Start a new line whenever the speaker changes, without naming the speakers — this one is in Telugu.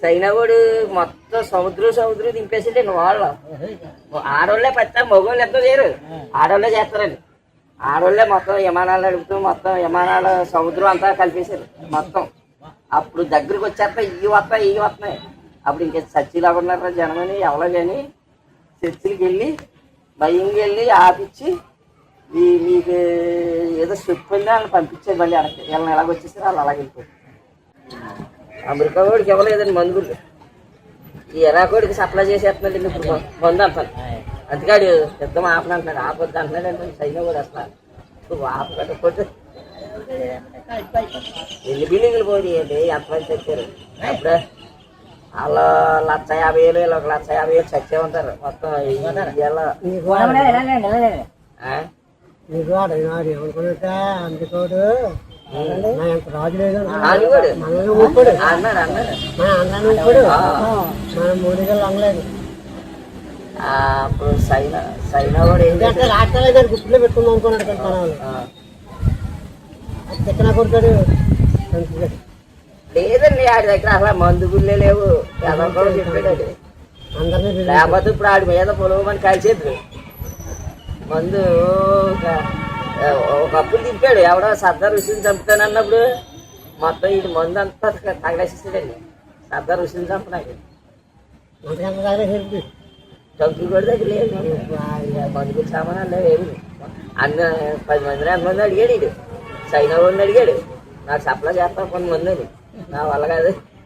సైనవుడు మొత్తం సముద్రం దింపేసిండే వాళ్ళు ఆడోళ్ళే పచ్చ మగోళ్ళు ఎంతో చేయరు ఆడోళ్ళే చేస్తారండి ఆడోళ్ళే మొత్తం విమానాలు నడుపుతూ మొత్తం విమానాల సముద్రం అంతా కలిపేశారు మొత్తం అప్పుడు దగ్గరికి వచ్చేస్తా ఇవి వస్తున్నాయి అప్పుడు ఇంక చర్చిలాగా ఉన్నారా జనమని ఎవరో కానీ చర్చికి వెళ్ళి భయంగా వెళ్ళి ఆపిచ్చి మీకు ఏదో చెప్పింది వాళ్ళని పంపించేది మళ్ళీ అడగ వీళ్ళని ఎలాగ వచ్చేసారు వాళ్ళు అలాగే వెళ్ళిపోయారు అమెరికా వాడికి ఇవ్వలేదండి మందులు ఈ ఎరాకోడికి సప్లై చేసేస్తున్నాడు ఇప్పుడు మందు అంటాను అందుకాడు యుద్ధం ఆపని అంటున్నాడు ఆపొద్దు అంటున్నాడు అంటే సైన్యం కూడా వస్తాను ఆపకపోతే ఎన్ని బిల్డింగ్లు పోయాయండి ఎంతమంది తెచ్చారు అప్పుడే వాళ్ళు 1,50,000 వీళ్ళు 1,50,000 చచ్చే ఉంటారు మొత్తం
రాజు లేదు
అన్నాడు
మోడీ గారు అనలేదు
అప్పుడు సైనా కూడా
ఏంటంటే రాష్ట్రాలు గుర్తులో పెట్టుకుందాం అనుకున్నాడు కానీ ఎక్కడ కొడతాడు
లేదండి ఆడి దగ్గర అసలు మందు గుళ్ళే లేవు ఎలా కూడా చెప్పాడు
అందరినీ
లేకపోతే ఇప్పుడు ఆడి మీద పొలవమని కలిసేది మందు ఒకప్పుడు తిప్పాడు ఎవడో సర్దార్ హుస్సేన్ చంపుతానన్నప్పుడు మొత్తం ఇది మందు అంతా తగలేసేసాడండి సర్దార్ హుస్సేన్ చంపడానికి చంపు కూడా దగ్గర లేదు మందుకు సామానాలు లేవు అన్న 10 మందిని ఎంతమంది అడిగాడు ఇది చైనా వాడిని అడిగాడు నాకు సప్లై చేస్తాను కొంతమంది అని నా వల్ల కాదు